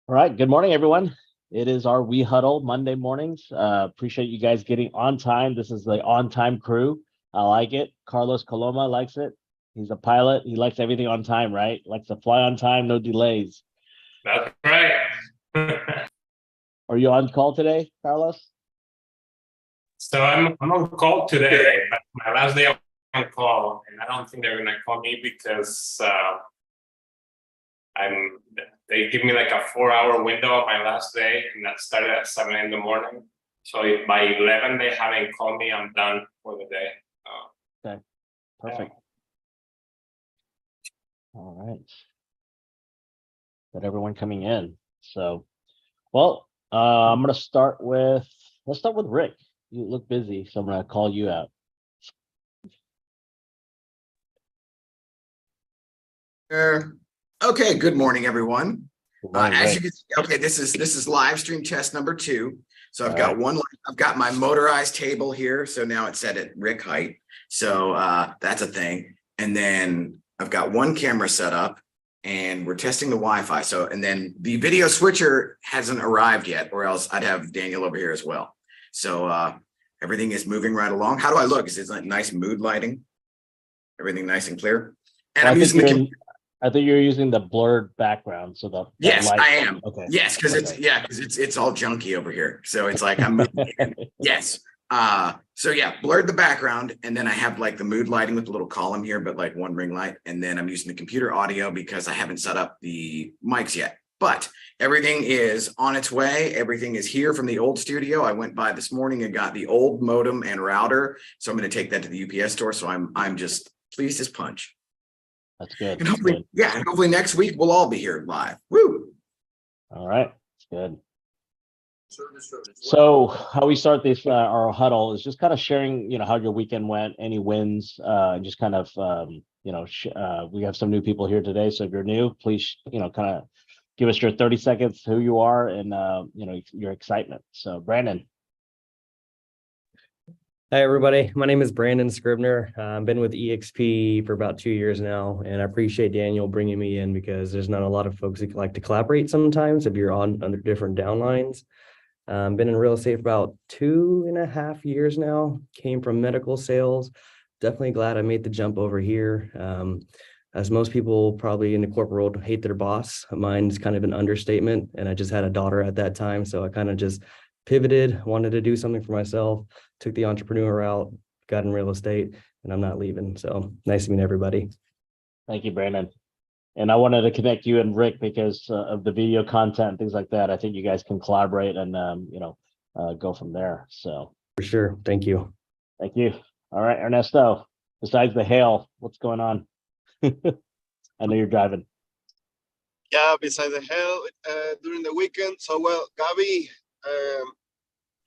All right. Good morning, everyone. It is our We Huddle Monday mornings. Appreciate you guys getting on time. This is the on-time crew. I like it. Carlos Coloma likes it. He's a pilot. He likes everything on time, right? Likes to fly on time, no delays. That's right. Are you on call today, Carlos? So I'm on call today, but my last day on call, and I don't think they're gonna call me because they give me like a 4-hour window on my last day, and that started at 7 in the morning. So if by 11 they haven't called me, I'm done for the day. Okay, perfect. All right. Got everyone coming in. So, well, I'm gonna start with let's start with Rick. You look busy, so I'm gonna call you out. Okay, good morning, everyone. Good morning, As Rick. you can see, okay, this is live stream test number 2. So I've All got right. one. I've got my motorized table here. So now it's set at Rick height. So that's a thing. And then I've got one camera set up, and we're testing the Wi-Fi. So and then the video switcher hasn't arrived yet, or else I'd have Daniel over here as well. So everything is moving right along. How do I look? Is it like nice mood lighting? Everything nice and clear. And Well, I'm using the. I think you're using the blurred background, so the Yes, light. I am. Okay. Yes, because Okay. it's all junky over here. So it's like I'm moving in. Yes. So yeah, blurred the background, and then I have like the mood lighting with the little column here, but like one ring light. And then I'm using the computer audio because I haven't set up the mics yet. But everything is on its way. Everything is here from the old studio. I went by this morning and got the old modem and router. So I'm going to take that to the UPS store. So I'm just pleased as punch. That's good. And hopefully, and hopefully next week we'll all be here live. Woo! All right, that's good. So how we start this our huddle is just kind of sharing, how your weekend went, any wins, and just kind of, we have some new people here today. So if you're new, please, kind of give us your 30 seconds, who you are, and your excitement. So Brandon. Hi, everybody. My name is Brandon Scribner. I've been with EXP for about 2 years now, and I appreciate Daniel bringing me in because there's not a lot of folks that like to collaborate sometimes if you're on under different downlines. Been in real estate for about 2.5 years now, came from medical sales. Definitely glad I made the jump over here. As most people probably in the corporate world hate their boss, mine's kind of an understatement, and I just had a daughter at that time, so I kind of just pivoted, wanted to do something for myself, took the entrepreneur route, got in real estate, and I'm not leaving. So nice to meet everybody. Thank you, Brandon. And I wanted to connect you and Rick because of the video content, things like that. I think you guys can collaborate and, go from there. So For sure. Thank you. thank you. All right, Ernesto, besides the hail, what's going on? I know you're driving. Yeah, besides the hell during the weekend. So well, Gabby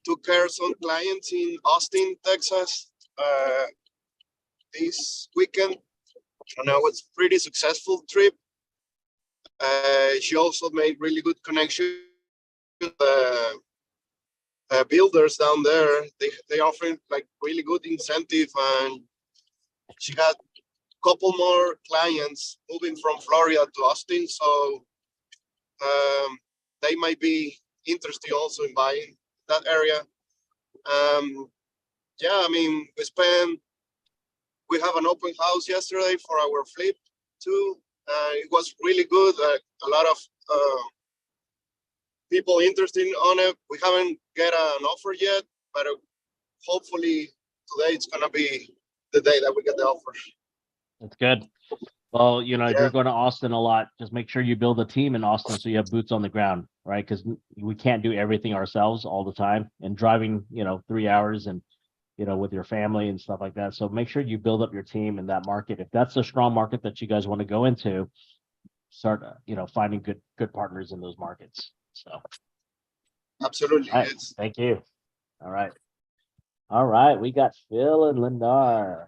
took care of some clients in Austin, Texas this weekend, and it was a pretty successful trip. She also made really good connection with builders down there. They offered like really good incentive, and she got a couple more clients moving from Florida to Austin. So they might be interested also in buying that area. Yeah, I mean, we have an open house yesterday for our flip too. It was really good. A lot of people interested on it. We haven't get an offer yet, but hopefully today it's gonna be the day that we get the offer. That's good. Well, if Yeah. you're going to Austin a lot, just make sure you build a team in Austin so you have boots on the ground, right? Because we can't do everything ourselves all the time, and driving, 3 hours and, with your family and stuff like that. So make sure you build up your team in that market. If that's a strong market that you guys want to go into, start, finding good partners in those markets. So, Absolutely. all right, thank you. All right. All right. We got Phil and Lindar.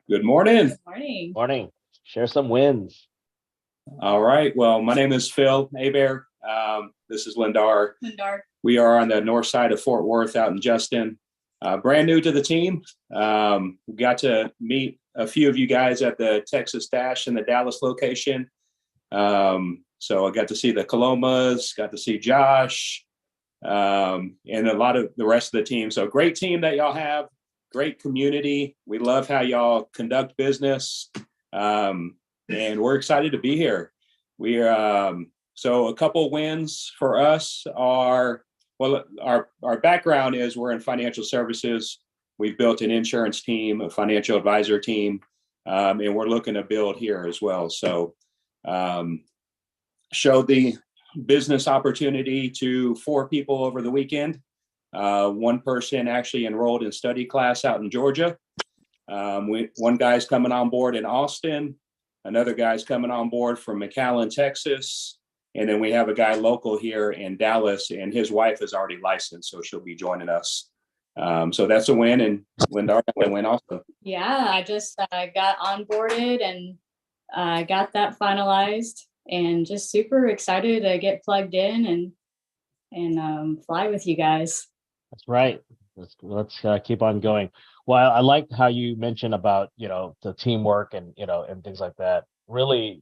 Good morning. Morning. Morning. Share some wins. All right. Well, my name is Phil Abear. This is Lindar. We are on the north side of Fort Worth out in Justin. Brand new to the team. We got to meet a few of you guys at the Texas Dash and the Dallas location. So I got to see the Colomas, got to see Josh, and a lot of the rest of the team. So great team that y'all have, great community. We love how y'all conduct business, and we're excited to be here. We are so a couple wins for us are, well, our background is we're in financial services. We've built an insurance team, a financial advisor team, and we're looking to build here as well. So showed the business opportunity to 4 people over the weekend. One person actually enrolled in study class out in Georgia. One guy's coming on board in Austin. Another guy's coming on board from McAllen, Texas. And then we have a guy local here in Dallas, and his wife is already licensed, so she'll be joining us. So that's a win, and Linda, a win also. Yeah, I just got onboarded and got that finalized, and just super excited to get plugged in and fly with you guys. That's right. Let's keep on going. Well, I liked how you mentioned about, the teamwork and, and things like that. Really,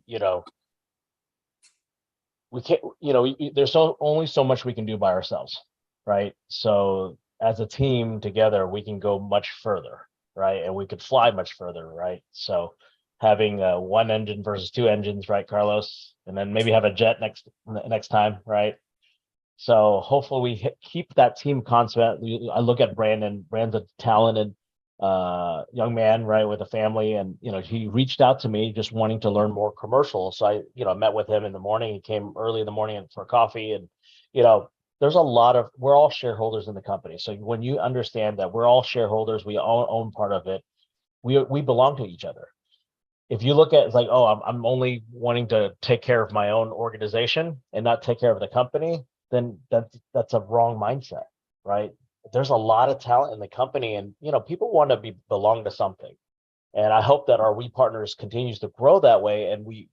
we can't, there's only so much we can do by ourselves, right? So as a team together, we can go much further, right? And we could fly much further, right? So having one engine versus 2 engines, right, Carlos? And then maybe have a jet next time, right? So hopefully we keep that team concept. I look at Brandon. Brandon's a talented young man, right, with a family, and he reached out to me just wanting to learn more commercial. So I met with him in the morning. He came early in the morning for coffee, and there's a lot of, we're all shareholders in the company. So when you understand that we're all shareholders, we all own part of it. We belong to each other. If you look at it's like, oh, I'm only wanting to take care of my own organization and not take care of the company, then that's a wrong mindset, right? There's a lot of talent in the company, and people want to belong to something. And I hope that our We Partners continues to grow that way, and we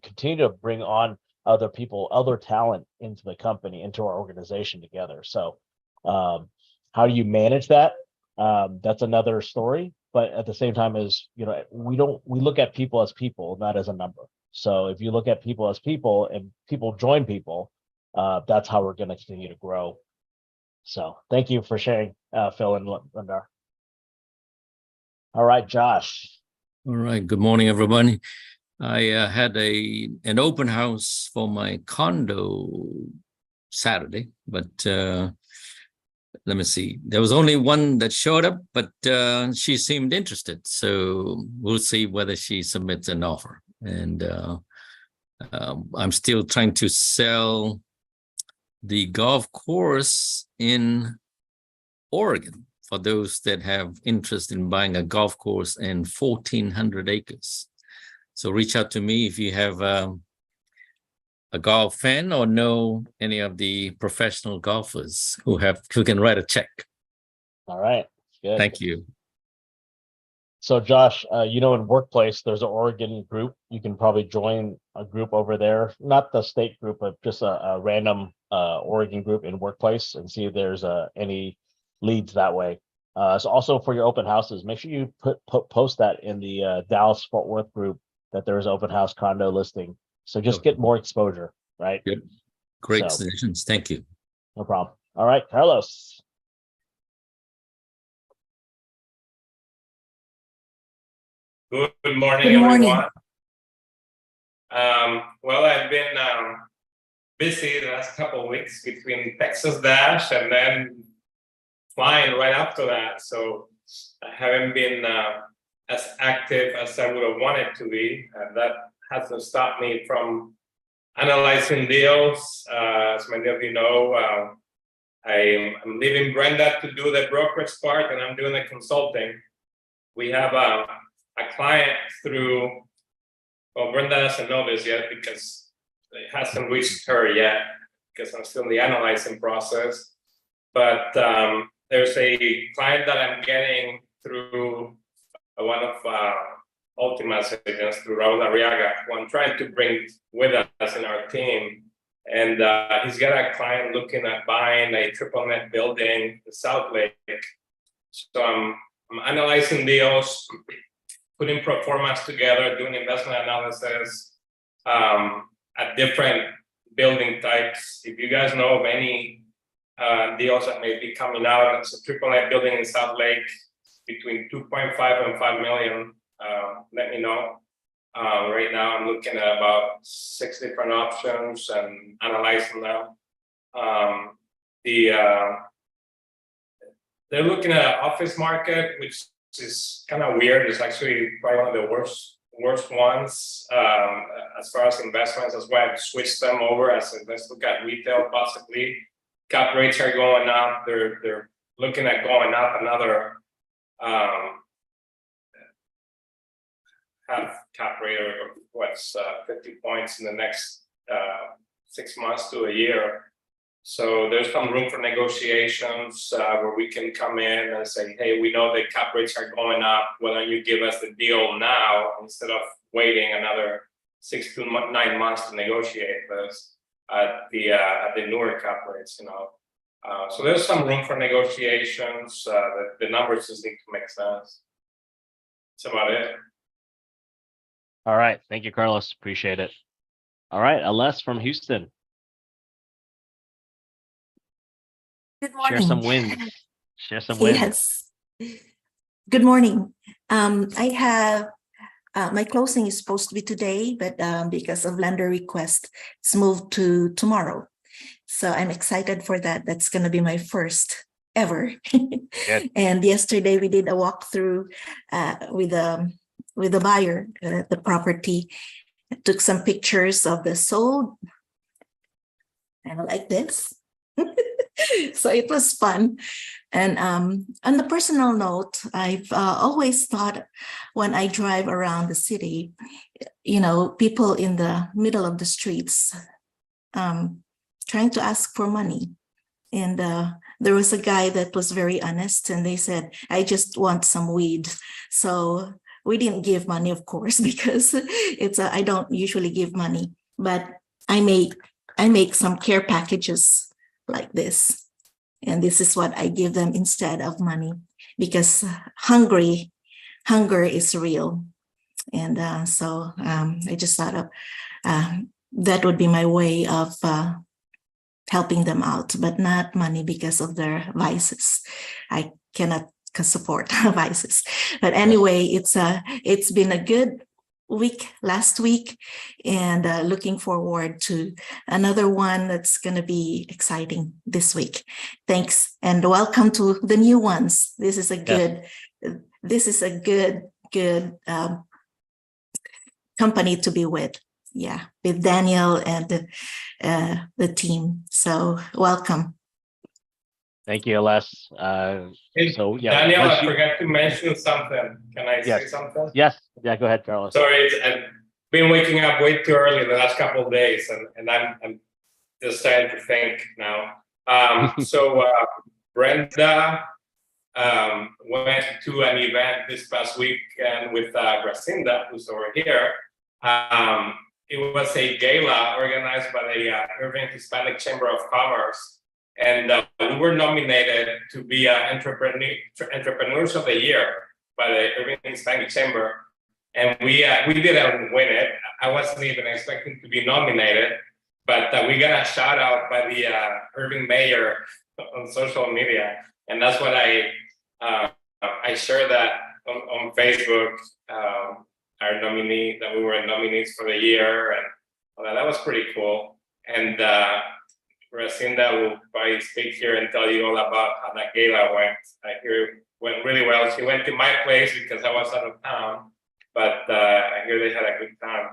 continue to bring on other people, other talent into the company, into our organization together. So how do you manage that? That's another story. But at the same time, we look at people as people, not as a number. So if you look at people as people and people join people, that's how we're going to continue to grow. So thank you for sharing, Phil and Lindar. All right, Josh. All right. Good morning, everybody. I had an open house for my condo Saturday, but let me see. There was only one that showed up, but she seemed interested. So we'll see whether she submits an offer. And I'm still trying to sell the golf course in Oregon for those that have interest in buying a golf course in 1,400 acres. So reach out to me if you have a golf fan or know any of the professional golfers who can write a check. All right, good. Thank you. So Josh, in Workplace, there's an Oregon group. You can probably join a group over there, not the state group, but just a random Oregon group in Workplace, and see if there's any leads that way. So also for your open houses, make sure you post that in the Dallas Fort Worth group that there is open house condo listing. So just get more exposure, right? Good. Great suggestions. Thank you. No problem. All right, Carlos. Good morning, everyone. Well, I've been busy the last couple of weeks between Texas Dash and then flying right after that. So I haven't been as active as I would have wanted to be. And that hasn't stopped me from analyzing deals. As many of you know, I'm leaving Brenda to do the brokerage part, and I'm doing the consulting. We have a client through, well, Brenda doesn't know this yet because it hasn't reached her yet because I'm still in the analyzing process. But there's a client that I'm getting through one of Ultima's agents, through Raul Arriaga, who I'm trying to bring with us in our team. And he's got a client looking at buying a triple net building in South Lake. So I'm analyzing deals, putting pro formas together, doing investment analysis, at different building types. If you guys know of any deals that may be coming out, it's a triple net building in South Lake between 2.5 and 5 million. Let me know. Right now, I'm looking at about 6 different options and analyzing them. They're looking at office market, which is kind of weird. It's actually probably one of the worst ones as far as investments. That's why I've switched them over. As let's look at retail possibly. Cap rates are going up. They're looking at going up another half cap rate or what's 50 points in the next 6 months to a year. So there's some room for negotiations where we can come in and say, hey, we know the cap rates are going up. Why don't you give us the deal now instead of waiting another 6 to 9 months to negotiate this at the newer cap rates, you know. So there's some room for negotiations. The numbers just need to make sense. That's about it. All right. Thank you, Carlos. Appreciate it. All right. Aless from Houston. Good morning. Share some wins. Share some wins. Yes. Good morning. I have my closing is supposed to be today, but because of lender request, it's moved to tomorrow. So I'm excited for that. That's going to be my first ever. And yesterday we did a walkthrough with the buyer, the property. I took some pictures of the sold. And like this. So it was fun. And on the personal note, I've always thought when I drive around the city, you know, people in the middle of the streets trying to ask for money. And there was a guy that was very honest and they said, I just want some weed. So we didn't give money, of course, because I don't usually give money, but I make some care packages like this. And this is what I give them instead of money, because hunger is real. And so I just thought of that would be my way of helping them out, but not money because of their vices. I cannot support vices. But anyway, it's been a good week last week, and looking forward to another one that's going to be exciting this week. Thanks, and welcome to the new ones. This is a good company to be with. Yeah, with Daniel and the team. So welcome. Thank you, Aless. Hey, So yeah, Daniel, I forgot to mention something. Can I say something? Yes. Yeah, go ahead, Carlos. Sorry, I've been waking up way too early the last couple of days, and I'm just starting to think now. So Brenda went to an event this past weekend with Gracinda, who's over here. It was a gala organized by the Irving Hispanic Chamber of Commerce. And we were nominated to be Entrepreneurs of the Year by the Irving Hispanic Chamber. And we didn't win it. I wasn't even expecting to be nominated, but we got a shout out by the Irving mayor on social media. And that's what I shared that on Facebook, our nominee, that we were nominees for the year. And well, that was pretty cool. And Racinda will probably speak here and tell you all about how that gala went. I hear it went really well. She went to my place because I was out of town, but I hear they had a good time.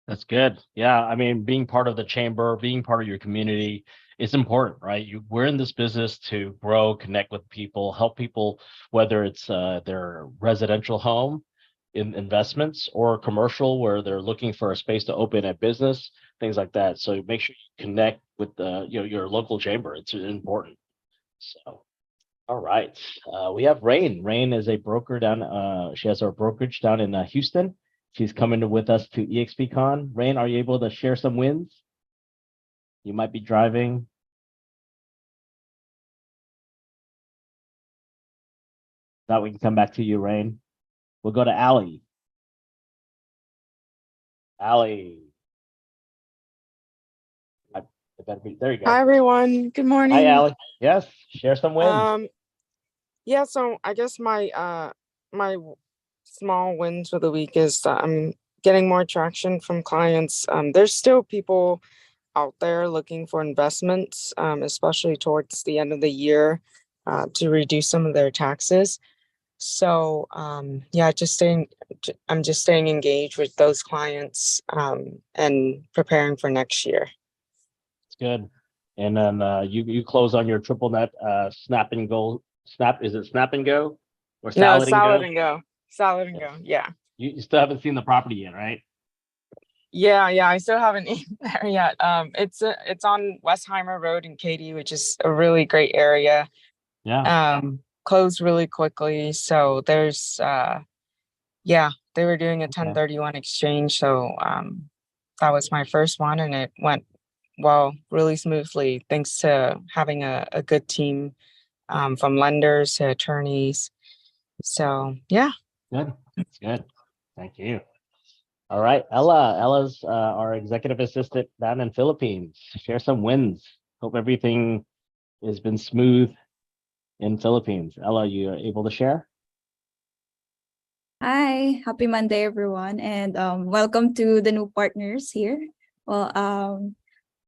That's good. Yeah, I mean, being part of the chamber, being part of your community, it's important, right? We're in this business to grow, connect with people, help people, whether it's their residential home in investments or commercial where they're looking for a space to open a business, things like that. So make sure you connect with your local chamber. It's important. So, all right. We have Rain. Rain is a broker down. She has her brokerage down in Houston. She's coming with us to EXPCon. Rain, are you able to share some wins? You might be driving. Now we can come back to you, Rain. We'll go to Allie. Allie. It better be. There you go. Hi everyone. Good morning. Hi, Allie. Yes, share some wins. Yeah, so I guess my small wins for the week is that I'm getting more traction from clients. There's still people out there looking for investments, especially towards the end of the year, to reduce some of their taxes. So yeah, I'm just staying engaged with those clients, and preparing for next year. It's good. And then you close on your triple net snap and go. Is it snap and go or No, salad and salad go? and go. Salad and Yes. go. Yeah. You still haven't seen the property yet, right? Yeah, I still haven't eaten there yet. It's on Westheimer Road in Katy, which is a really great area. Yeah. Closed really quickly. So there's yeah, they were doing a Okay. 1031 exchange. So that was my first one and it went really smoothly thanks to having a good team, from lenders to attorneys. So yeah. Good. That's good. Thank you. All right, Ella. Ella's our executive assistant down in Philippines. Share some wins. Hope everything has been smooth in Philippines. Ella, you are able to share? Hi, happy Monday, everyone, and welcome to the new partners here. Well,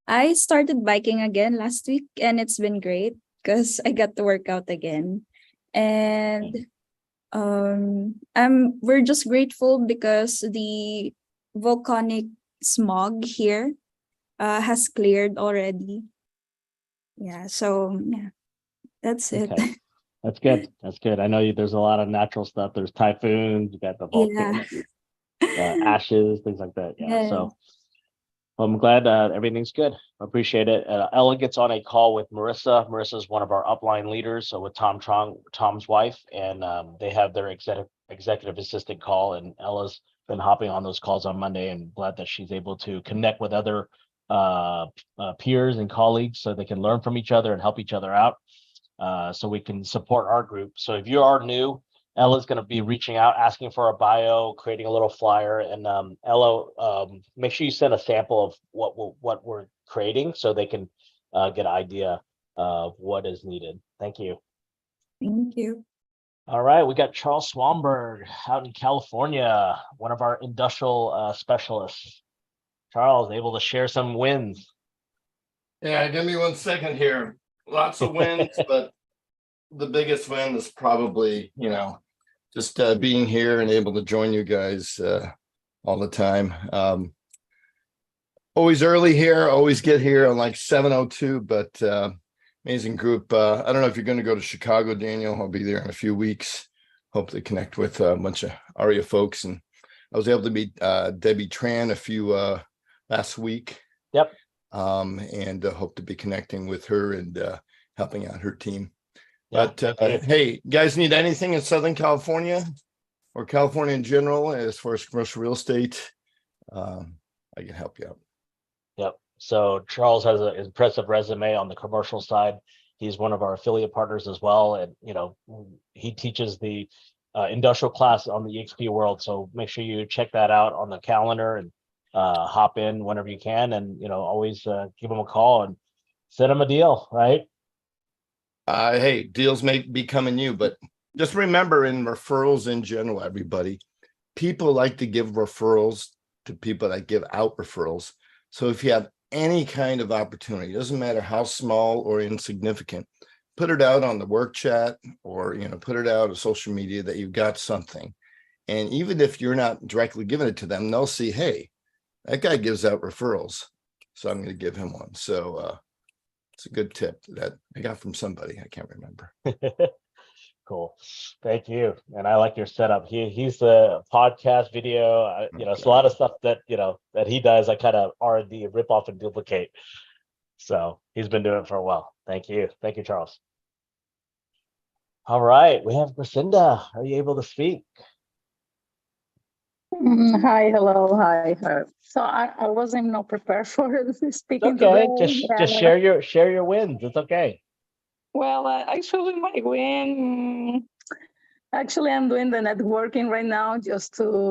I started biking again last week, and it's been great because I got to work out again. And we're just grateful because the volcanic smog here has cleared already. Yeah, so yeah, that's it. Okay. That's good. That's good. I know there's a lot of natural stuff. There's typhoons, you got the volcano, ashes, things like that. Yeah. So well, I'm glad everything's good. I appreciate it. Ella gets on a call with Marissa. Marissa's one of our upline leaders. So with Tom's wife, and they have their executive assistant call. And Ella's been hopping on those calls on Monday, and glad that she's able to connect with other peers and colleagues so they can learn from each other and help each other out. So we can support our group. So if you are new, Ella's going to be reaching out, asking for a bio, creating a little flyer, and Ella, make sure you send a sample of what we're creating so they can get an idea of what is needed. Thank you. Thank you. All right, we got Charles Swanberg out in California, one of our industrial specialists. Charles, able to share some wins. Yeah, give me 1 second here. Lots of wins, but the biggest win is probably, just being here and able to join you guys all the time. Always early here, always get here on like 7:02, but amazing group. I don't know if you're going to go to Chicago, Daniel. I'll be there in a few weeks. Hope to connect with a bunch of ARIA folks. And I was able to meet Debbie Tran a few last week. Yep. And hope to be connecting with her and helping out her team. Yeah, But hey, you guys need anything in Southern California or California in general as far as commercial real estate? I can help you out. Yep. So Charles has an impressive resume on the commercial side. He's one of our affiliate partners as well, and he teaches the industrial class on the EXP World. So make sure you check that out on the calendar and hop in whenever you can, and always give him a call and send him a deal, right? Hey, deals may be coming you, but just remember in referrals in general, everybody, people like to give referrals to people that give out referrals. So if you have any kind of opportunity, doesn't matter how small or insignificant, put it out on the work chat or, put it out on social media that you've got something. And even if you're not directly giving it to them, they'll see, hey, that guy gives out referrals, so I'm going to give him one. So it's a good tip that I got from somebody. I can't remember. Cool. Thank you. And I like your setup. He's the podcast video. It's a lot of stuff that that he does. I kind of R&D, rip off and duplicate. So he's been doing it for a while. Thank you. Thank you, Charles. All right. We have Lucinda. Are you able to speak? Hi, hello, hi. So I wasn't not prepared for speaking Okay. today. Just share your wins. It's okay. Well, actually, my win Actually, I'm doing the networking right now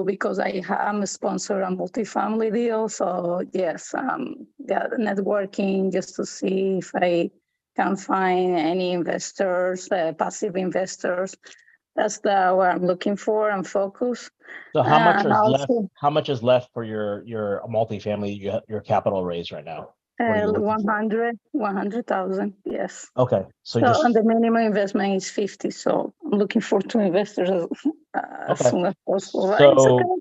because I am a sponsor a multifamily deal. So yes, the networking just to see if I can find any investors, passive investors. That's what I'm looking for and focus. So how much And is left? also How much is left for your multifamily, your capital raise right now? What are you looking for? 100,000. Yes. Okay, so So, just and the minimum investment is 50. So I'm looking for two investors as okay. soon as possible. But it's okay. So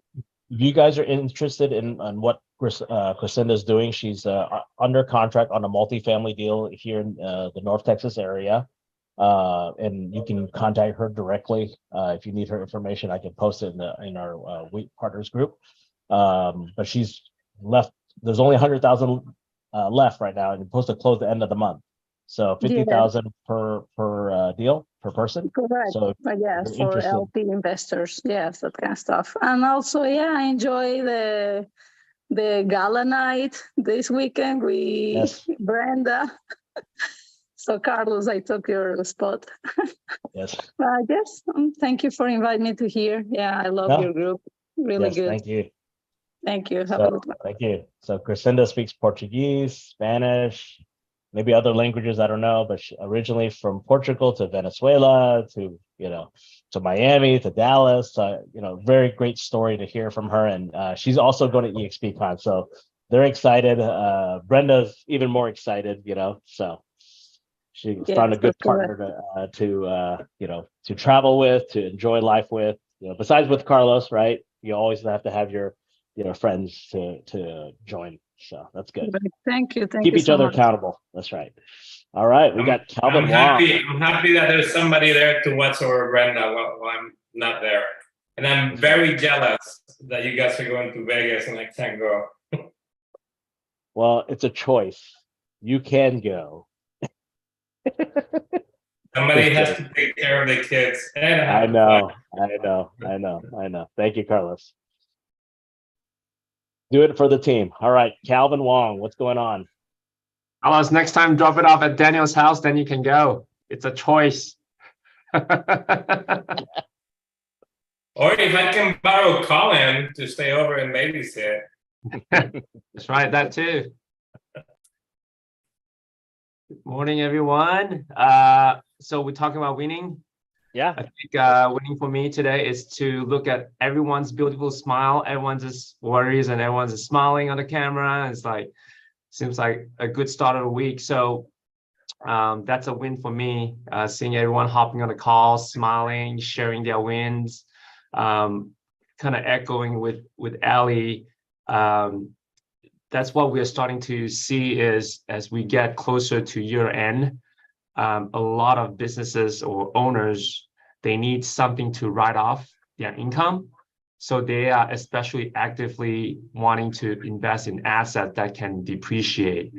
if you guys are interested in on what Crescenda's doing, she's under contract on a multifamily deal here in the North Texas area. And you can contact her directly if you need her information. I can post it in our Wheat Partners group. But she's left. There's only 100,000 left right now, and you're supposed to close the end of the month. So Yeah, 50,000 per deal per person. correct. So if But yes, you're for interested, LP investors, yes, that kind of stuff. And also, yeah, I enjoy the gala night this weekend. yes, Brenda. So Carlos, I took your spot. yes, Yes, thank you for inviting me to here. Yeah, I love no, your group. Really yes, good. thank you. Thank you. Have a So good one. thank you. So Crescenda speaks Portuguese, Spanish, maybe other languages I don't know, but she originally from Portugal to Venezuela to to Miami to Dallas. Very great story to hear from her, and she's also going to EXPCon, so they're excited. Brenda's even more excited, so she Yes, found a good that's correct. partner to travel with, to enjoy life with. Besides with Carlos, right? You always have to have your friends to join. So that's good. Thank you. Thank Keep you each so other much. accountable. That's right. All right, we got Calvin I'm Wong. happy. I'm happy that there's somebody there to watch over Brenda while I'm not there, and I'm very jealous that you guys are going to Vegas and I can't go. Well, it's a choice. You can go. Somebody Just has kidding. to take care of the kids, and I have I to fly. know. Thank you, Carlos. Do it for the team. All right, Calvin Wong, what's going on? Alice, next time drop it off at Daniel's house, then you can go. It's a choice. Or if I can borrow Colin to stay over and babysit. That's right, that too. Good morning, everyone. So we're talking about winning. Yeah. I think winning for me today is to look at everyone's beautiful smile. Everyone's just worries and everyone's just smiling on the camera. It's like, seems like a good start of the week. So that's a win for me. Seeing everyone hopping on the call, smiling, sharing their wins, kind of echoing with Ali. That's what we're starting to see is as we get closer to year end, a lot of businesses or owners, they need something to write off their income. So they are especially actively wanting to invest in assets that can depreciate.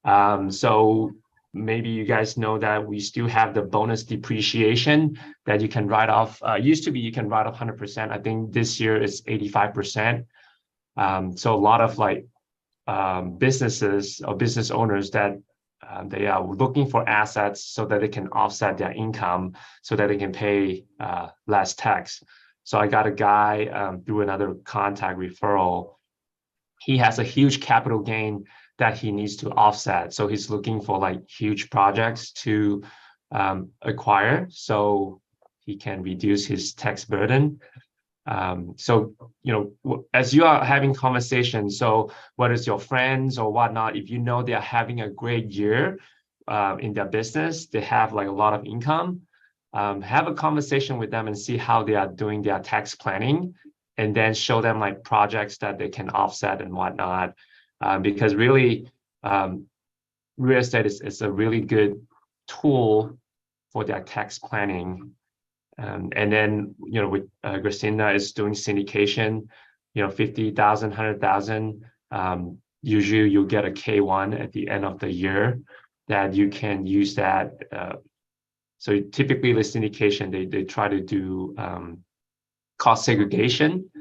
So maybe you guys know that we still have the bonus depreciation that you can write off. Used to be you can write off 100%. I think this year is 85%. So a lot of businesses or business owners that they are looking for assets so that they can offset their income so that they can pay less tax. So I got a guy through another contact referral. He has a huge capital gain that he needs to offset. So he's looking for huge projects to acquire so he can reduce his tax burden. So, as you are having conversations, so whether it's your friends or whatnot, if you know they're having a great year in their business, they have a lot of income, have a conversation with them and see how they are doing their tax planning, and then show them projects that they can offset and whatnot. Because really, real estate is a really good tool for their tax planning. And then, with Christina is doing syndication, 50,000, 100,000. Usually you'll get a K1 at the end of the year that you can use that. So typically the syndication, they try to do cost segregation.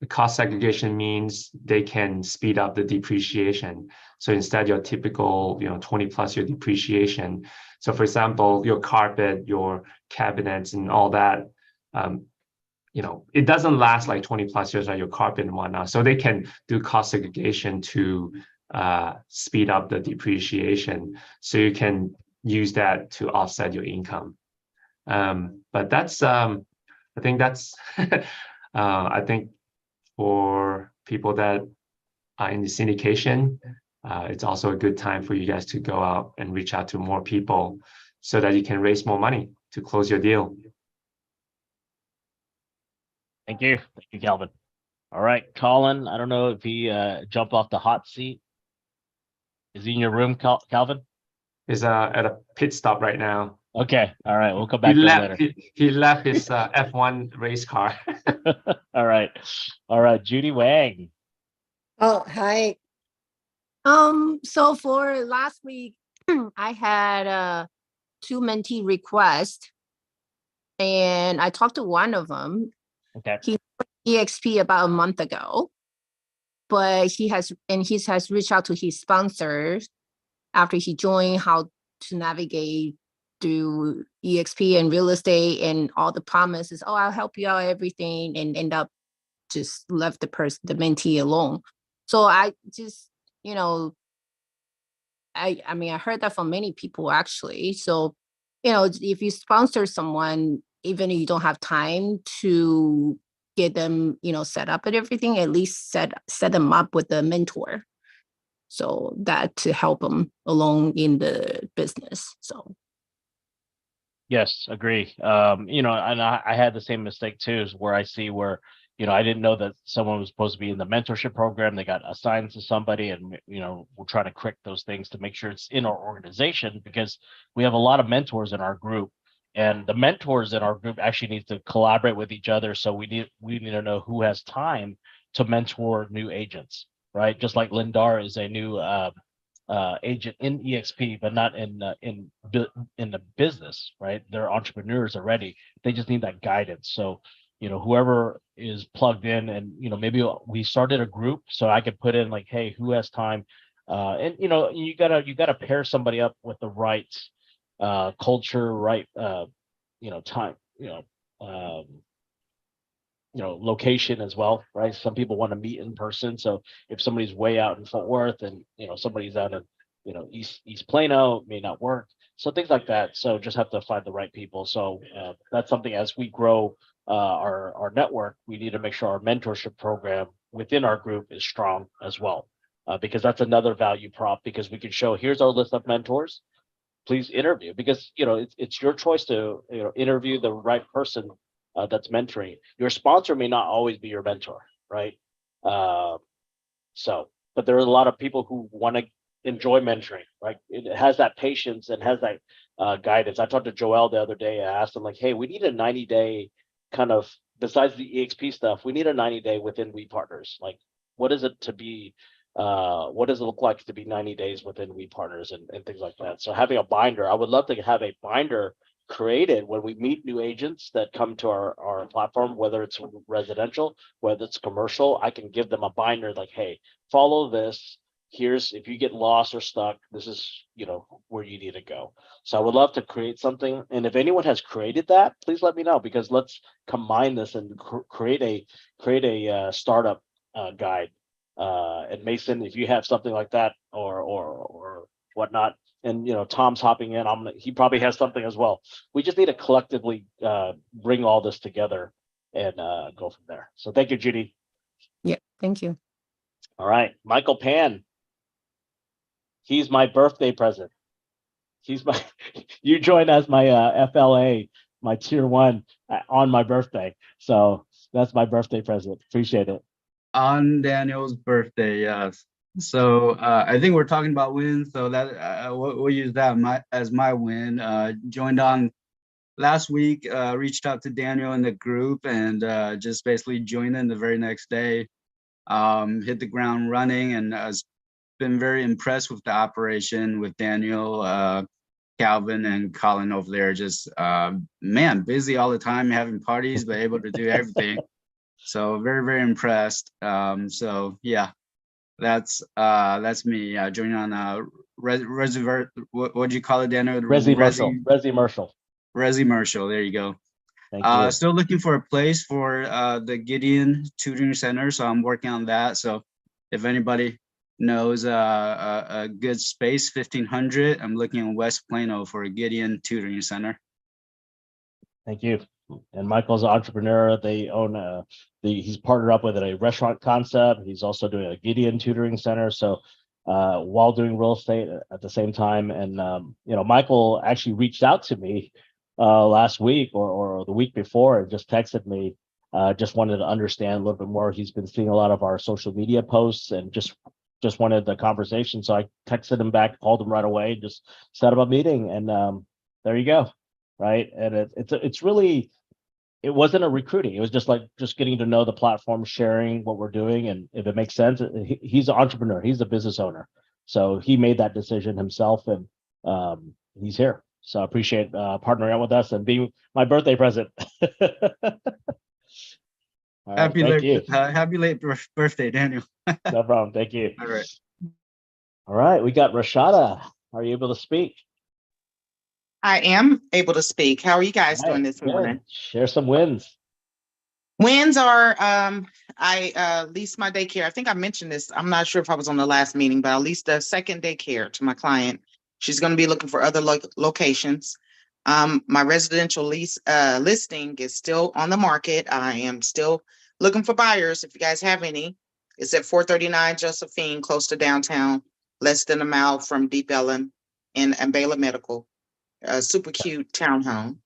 The cost segregation means they can speed up the depreciation. So instead your typical, 20 plus year depreciation. So for example, your carpet, your cabinets and all that, it doesn't last like 20 plus years on your carpet and whatnot. So they can do cost segregation to speed up the depreciation. So you can use that to offset your income. But that's, I think that's, I think for people that are in the syndication, it's also a good time for you guys to go out and reach out to more people so that you can raise more money to close your deal. Thank you, Calvin. All right, Colin. I don't know if he jumped off the hot seat. Is he in your room, Calvin? He's at a pit stop right now. Okay. All right. We'll come back to him later. He left his F1 race car. All right. All right. Judy Wang. Oh, hi. So for last week, I had 2 mentee requests, and I talked to one of them. Okay. He EXP about a month ago, but he has reached out to his sponsors after he joined how to navigate through EXP and real estate and all the promises. Oh, I'll help you out everything, and end up just left the mentee alone. So I just, I mean, I heard that from many people actually. So, if you sponsor someone, even if you don't have time to get them, set up and everything, at least set them up with a mentor. So that to help them along in the business. So. Yes, agree. And I had the same mistake too, is where I see where, I didn't know that someone was supposed to be in the mentorship program. They got assigned to somebody, and we're trying to correct those things to make sure it's in our organization, because we have a lot of mentors in our group, and the mentors in our group actually need to collaborate with each other. So we need to know who has time to mentor new agents, right? Just like Lindar is a new agent in EXP, but not in the business, right? They're entrepreneurs already. They just need that guidance. So, whoever is plugged in, and maybe we started a group, so I could put in like, hey, who has time? And you gotta pair somebody up with the right culture, right? Time. Location as well, right? Some people want to meet in person. So if somebody's way out in Fort Worth and, somebody's out in, East Plano, it may not work. So things like that. So just have to find the right people. So that's something, as we grow our network, we need to make sure our mentorship program within our group is strong as well. Because that's another value prop, because we can show, here's our list of mentors, please interview, because, it's your choice to, interview the right person that's mentoring. Your sponsor may not always be your mentor, right? But there are a lot of people who want to enjoy mentoring, right? It has that patience and has that guidance. I talked to Joel the other day. I asked him like, hey, we need a 90-day kind of, besides the EXP stuff, we need a 90-day within We Partners. Like, what is it to be, what does it look like to be 90 days within We Partners, and things like that? So having a binder, I would love to have a binder created when we meet new agents that come to our platform, whether it's residential, whether it's commercial. I can give them a binder like, hey, follow this. Here's, if you get lost or stuck, this is, where you need to go. So I would love to create something. And if anyone has created that, please let me know, because let's combine this and create a startup guide. And Mason, if you have something like that or whatnot, and Tom's hopping in, he probably has something as well. We just need to collectively bring all this together and go from there. So thank you, Judy. Yeah, thank you. All right, Michael Pan. He's my birthday present. You joined as my FLA, my tier 1 on my birthday. So that's my birthday present. Appreciate it. On Daniel's birthday, yes. So I think we're talking about wins, so that we'll use that as my win. Joined on last week, reached out to Daniel in the group, and just basically joined in the very next day. Hit the ground running, and has been very impressed with the operation with Daniel, Calvin, and Colin over there. Just man, busy all the time, having parties, but able to do everything. So very, very impressed. So yeah, that's me joining on what do you call it, Daniel? Resi-mercial. Resi-mercial, there you go. Thank you. Still looking for a place for the Gideon Tutoring Center, so I'm working on that. So if anybody knows a good space, 1500, I'm looking in West Plano for a Gideon Tutoring Center. Thank you. And Michael's an entrepreneur. They own he's partnered up with a restaurant concept. He's also doing a Gideon Tutoring Center. So while doing real estate at the same time. And Michael actually reached out to me last week or the week before and just texted me. Just wanted to understand a little bit more. He's been seeing a lot of our social media posts and just wanted the conversation. So I texted him back, called him right away, just set up a meeting, and there you go. Right. And it's really, it wasn't a recruiting. It was just getting to know the platform, sharing what we're doing. And if it makes sense, he's an entrepreneur, he's a business owner. So he made that decision himself, and he's here. So I appreciate partnering up with us and being my birthday present. All right, Happy late birthday, Daniel. No problem. Thank you. All right. All right. We got Rashada. Are you able to speak? I am able to speak. How are you guys doing this morning? Share some wins. Wins are I leased my daycare. I think I mentioned this. I'm not sure if I was on the last meeting, but I leased a second daycare to my client. She's going to be looking for other locations. My residential lease listing is still on the market. I am still looking for buyers. If you guys have any, it's at 439 Josephine, close to downtown, less than a mile from Deep Ellum and Baylor Medical. A super cute townhome.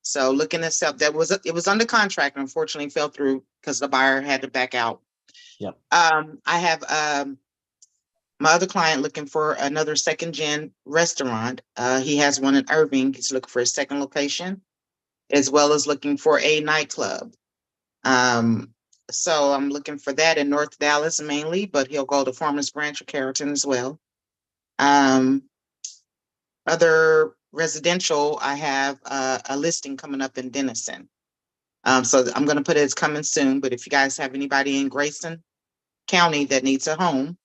So looking to sell. It was under contract, unfortunately fell through because the buyer had to back out. Yep. I have my other client looking for another second gen restaurant. He has one in Irving. He's looking for a second location, as well as looking for a nightclub. So I'm looking for that in North Dallas mainly, but he'll go to Farmers Branch or Carrollton as well. Other residential, I have a listing coming up in Denison. So I'm going to put it as coming soon, but if you guys have anybody in Grayson County that needs a home,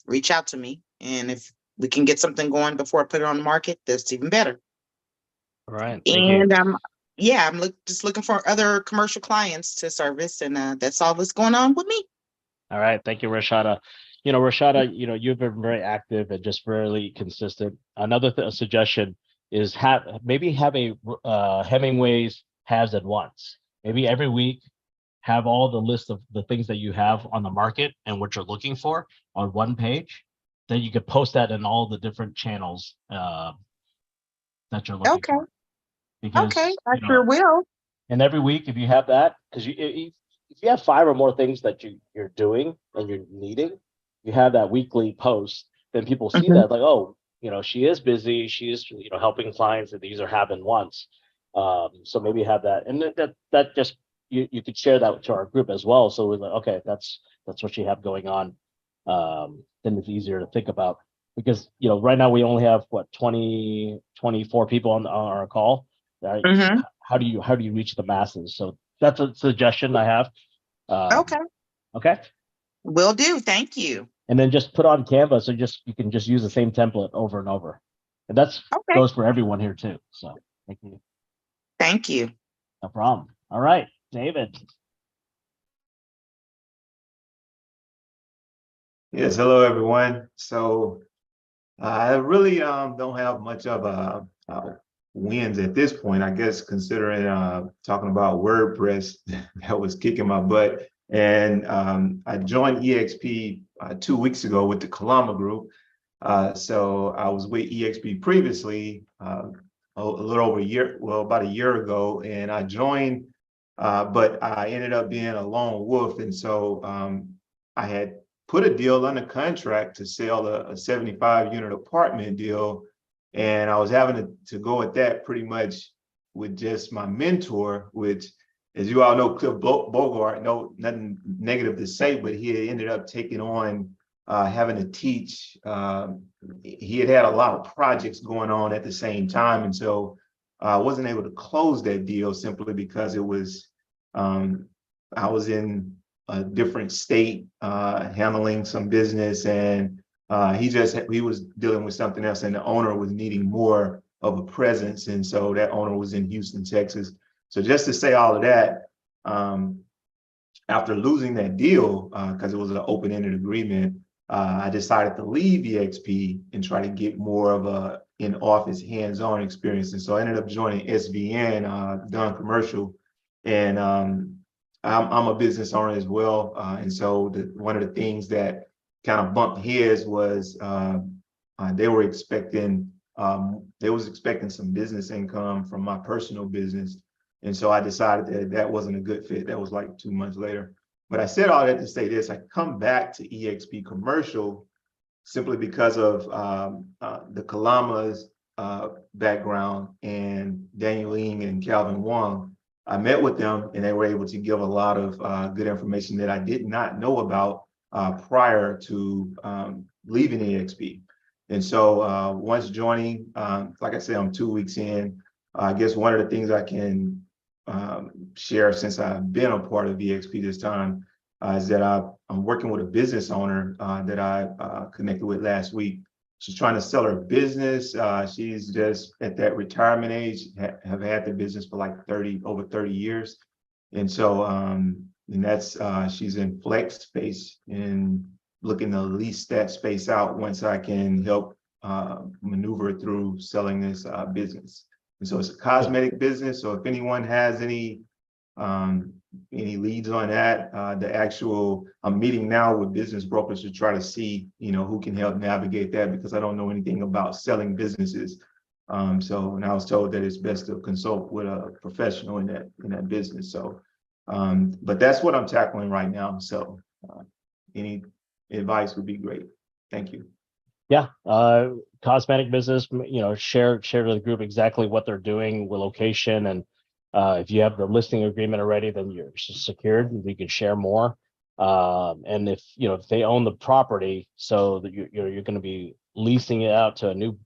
reach out to me. And if we can get something going before I put it on the market, that's even better. All right. And I'm just looking for other commercial clients to service, and that's all that's going on with me. All right. Thank you, Rashada. Rashada, you've been very active and just really consistent. Another suggestion is maybe have a Hemingway's Haves and Wants. Maybe every week have all the list of the things that you have on the market and what you're looking for on one page. Then you could post that in all the different channels that you're looking for. Because, I sure will. And every week, if you have that, because if you have 5 or more things that you're doing and you're needing, you have that weekly post, then people see that like, oh, she is busy, she is helping clients, and these are having wants. So maybe have that, and that just you could share that to our group as well. So we're like, okay, that's what you have going on. Then it's easier to think about, because right now we only have 24 people on our call. Right? How do you reach the masses? So that's a suggestion I have. Okay. Will do. Thank you. And then just put on Canva, so you can just use the same template over and over. And that's goes for everyone here too. So thank you. Thank you. No problem. All right, David. Yes, hello everyone. So I really don't have much of wins at this point, I guess, considering talking about WordPress that was kicking my butt. And I joined EXP 2 weeks ago with the Kalama Group. So I was with EXP previously, a little over a year, about a year ago, and I joined, but I ended up being a lone wolf. And so I had put a deal under contract to sell a 75-unit apartment deal. And I was having to go at that pretty much with just my mentor, which, as you all know, Cliff Bogart, nothing negative to say, but he had ended up taking on having to teach. He had a lot of projects going on at the same time. And so I wasn't able to close that deal simply because it was, I was in a different state handling some business, and he was dealing with something else, and the owner was needing more of a presence. And so that owner was in Houston, Texas. So just to say all of that, after losing that deal, because it was an open-ended agreement, I decided to leave EXP and try to get more of a in-office hands-on experience. And so I ended up joining SVN, done commercial, and I'm a business owner as well. And so one of the things that kind of bumped heads was they was expecting some business income from my personal business. And so I decided that that wasn't a good fit. That was like 2 months later. But I said all that to say this: I come back to EXP commercial simply because of the Kalama's background and Daniel Ing and Calvin Wong. I met with them and they were able to give a lot of good information that I did not know about prior to leaving EXP. And so once joining, like I said, I'm 2 weeks in. I guess one of the things I can share since I've been a part of EXP this time is that I'm working with a business owner that I connected with last week. She's trying to sell her business. She's just at that retirement age, have had the business for like over 30 years. And so, and that's, she's in flex space and looking to lease that space out once I can help maneuver through selling this business. And so it's a cosmetic business. So if anyone has any leads on that, I'm meeting now with business brokers to try to see, who can help navigate that, because I don't know anything about selling businesses. And I was told that it's best to consult with a professional in that business. So, but that's what I'm tackling right now. So any advice would be great. Thank you. Yeah, cosmetic business, share to the group exactly what they're doing, with location, and if you have the listing agreement already, then you're secured. You can share more. And if they own the property, so that you're going to be leasing it out to a new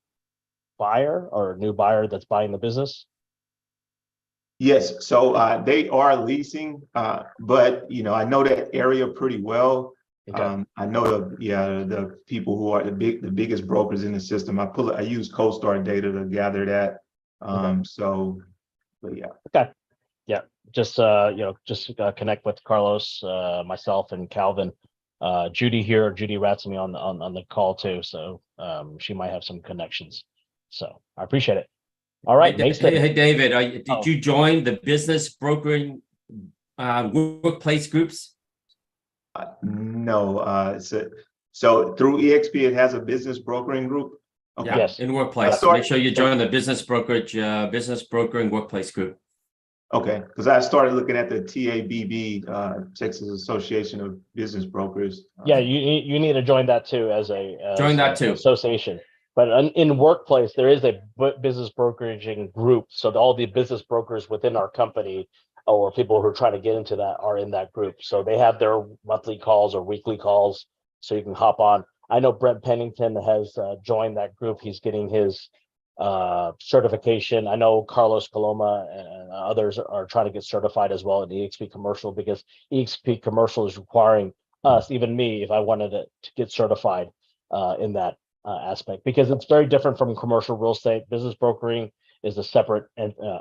buyer or a new buyer that's buying the business. Yes, so they are leasing, but I know that area pretty well. Okay. I know the people who are the biggest brokers in the system. I use CoStar data to gather that. So, but yeah. Okay. Yeah. Just connect with Carlos, myself, and Calvin. Judy rats me on the call too, so she might have some connections. So I appreciate it. All right, Mason. Hey, David, did you join the business brokering workplace groups? No. So through EXP, it has a business brokering group. Okay. Yes, in workplace. Make sure you join the business brokering workplace group. Okay, because I started looking at the TABB, Texas Association of Business Brokers. Yeah, you need to join that too as join that too association. But in workplace, there is a business brokeraging group. So all the business brokers within our company or people who are trying to get into that are in that group. So they have their monthly calls or weekly calls, so you can hop on. I know Brent Pennington has joined that group. He's getting his certification. I know Carlos Coloma and others are trying to get certified as well in EXP Commercial, because EXP Commercial is requiring us, even me, if I wanted to get certified in that aspect, because it's very different from commercial real estate. Business brokering is a separate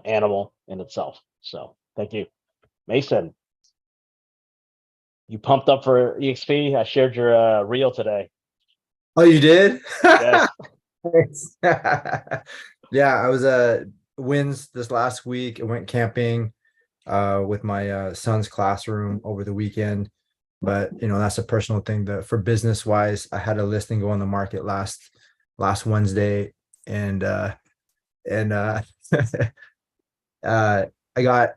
animal in itself. So thank you. Mason, you pumped up for EXP? I shared your reel today. Oh, you did? Yes. Yeah, I was Wins this last week. I went camping with my son's classroom over the weekend. But that's a personal thing. For business wise, I had a listing go on the market last Wednesday, and I got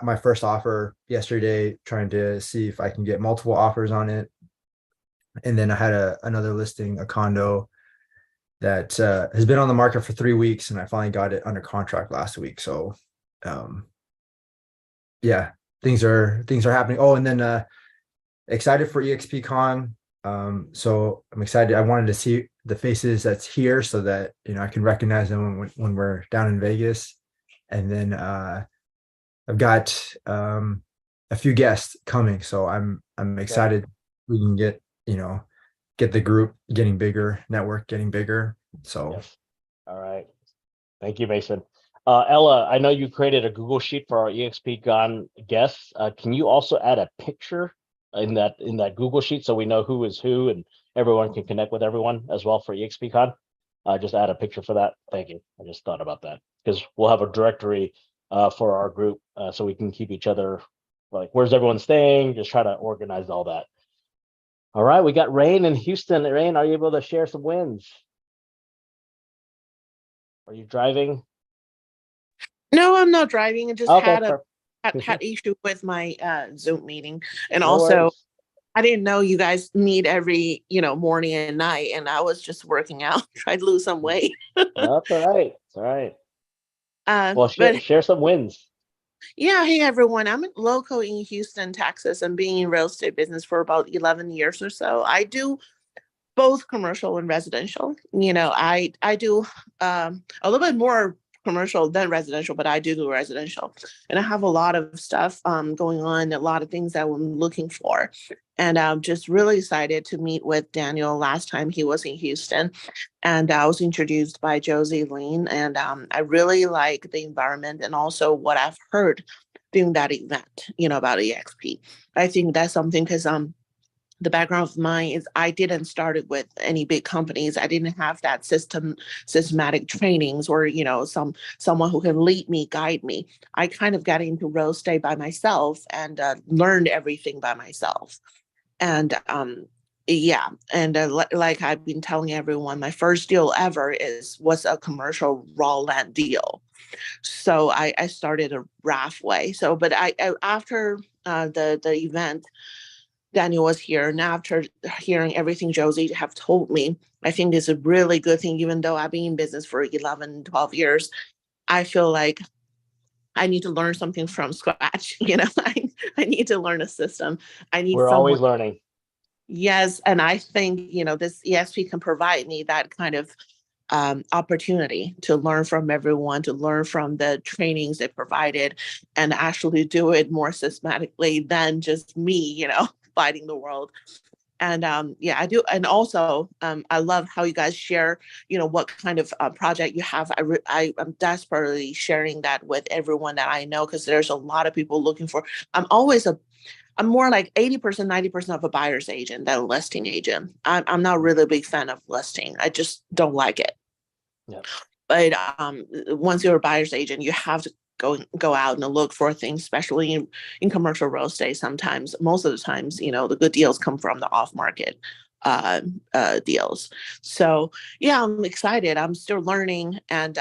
my first offer yesterday, trying to see if I can get multiple offers on it. And then I had another listing, a condo that has been on the market for 3 weeks, and I finally got it under contract last week. So yeah, things are happening. Oh, and then excited for EXP Con. So I'm excited. I wanted to see the faces that's here so that I can recognize them when we're down in Vegas. And then I've got a few guests coming, so I'm excited. We can get the group getting bigger, network getting bigger. So yes. All right, thank you, Mason. Ella, I know you created a Google Sheet for our EXPCon guests. Can you also add a picture in that Google Sheet so we know who is who and everyone can connect with everyone as well for EXPCon? Just add a picture for that. Thank you. I just thought about that because we'll have a directory for our group so we can keep each other like where's everyone staying? Just try to organize all that. All right, we got Rain in Houston. Rain, are you able to share some wins? Are you driving? No, I'm not driving. I just Okay, had perfect. had issue with my Zoom meeting, and No also worries. I didn't know you guys meet every morning and night, and I was just working out, trying to lose some weight. No, it's all right. It's all right. Well, But share some wins. yeah, hey everyone, I'm local in Houston, Texas, and being in real estate business for about 11 years or so. I do both commercial and residential. I do a little bit more commercial than residential, but I do residential. And I have a lot of stuff going on, a lot of things that I'm looking for. And I'm just really excited to meet with Daniel last time he was in Houston. And I was introduced by Josie Lean. And I really like the environment and also what I've heard during that event, about EXP. I think that's something because the background of mine is I didn't start it with any big companies. I didn't have that systematic trainings or, someone who can lead me, guide me. I kind of got into real estate by myself and learned everything by myself. And yeah, and like I've been telling everyone, my first deal ever was a commercial raw land deal. So I started a Raftway. So, but I after the event, Daniel was here. And after hearing everything Josie have told me, I think it's a really good thing, even though I've been in business for 11, 12 years, I feel like I need to learn something from scratch. I need to learn a system. I need We're someone. always learning. Yes. And I think, this EXP can provide me that kind of opportunity to learn from everyone, to learn from the trainings they provided and actually do it more systematically than just me, fighting the world. And yeah, I do. And also, I love how you guys share, what kind of project you have. I'm desperately sharing that with everyone that I know because there's a lot of people looking for. I'm more like 80%, 90% of a buyer's agent than a listing agent. I'm not really a big fan of listing. I just don't like it. Yeah. But once you're a buyer's agent, you have to go out and look for things, especially in commercial real estate. Sometimes, most of the times, the good deals come from the off market deals. So yeah, I'm excited. I'm still learning, and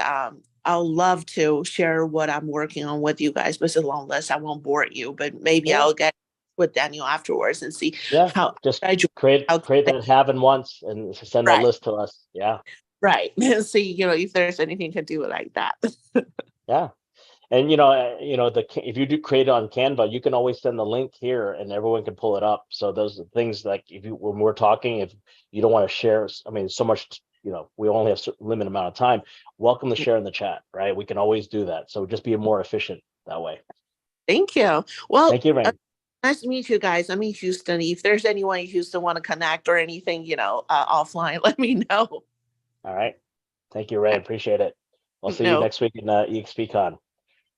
I'll love to share what I'm working on with you guys. But it's a long list. I won't bore you, but maybe I'll get with Daniel afterwards and see how just I create that having once and send that list to us. Yeah. Right. See, if there's anything to do like that. Yeah. And if you do create it on Canva, you can always send the link here and everyone can pull it up. So those are things like when we're talking, if you don't want to share, so much, we only have a limited amount of time, welcome to share in the chat, right? We can always do that. So just be more efficient that way. Thank you. Well, thank you, Rain. Nice to meet you guys. I'm in Houston. If there's anyone in Houston want to connect or anything, offline, let me know. All right. Thank you, Ray. Appreciate it. I'll see you next week in EXPCon.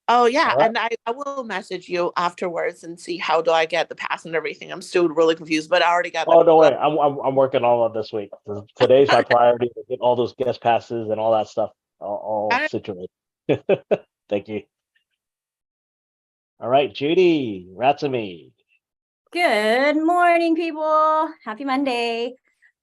Oh yeah, right. and I will message you afterwards and see how do I get the pass and everything. I'm still really confused, but I already got. Oh, don't worry. I'm working on it this week. Today's my priority to get all those guest passes and all that stuff all situated. Thank you. All right, Judy Ratsamy. Good morning, people. Happy Monday.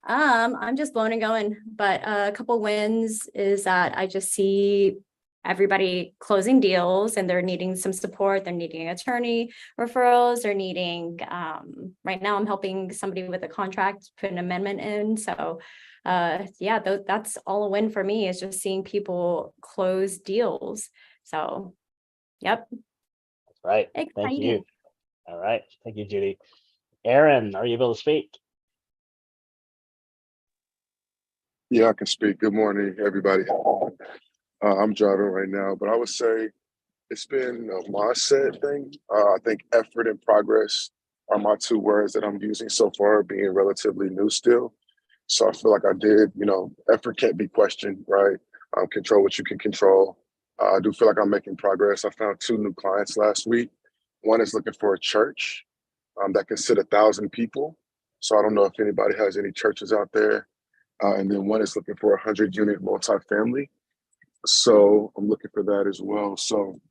I'm just blowing and going, but a couple wins is that I just see everybody closing deals and they're needing some support. They're needing attorney referrals. They're needing, right now I'm helping somebody with a contract, put an amendment in. So yeah, that's all a win for me, is just seeing people close deals. So, yep. That's right. Thank you. All right. Thank you, Judy. Aaron, are you able to speak? Yeah, I can speak. Good morning, everybody. I'm driving right now, but I would say it's been a mindset thing. I think effort and progress are my two words that I'm using so far, being relatively new still. So I feel like I did, effort can't be questioned, right? Control what you can control. I do feel like I'm making progress. I found 2 new clients last week. One is looking for a church that can sit 1,000 people. So I don't know if anybody has any churches out there. And then one is looking for a 100-unit multifamily. So I'm looking for that as well. So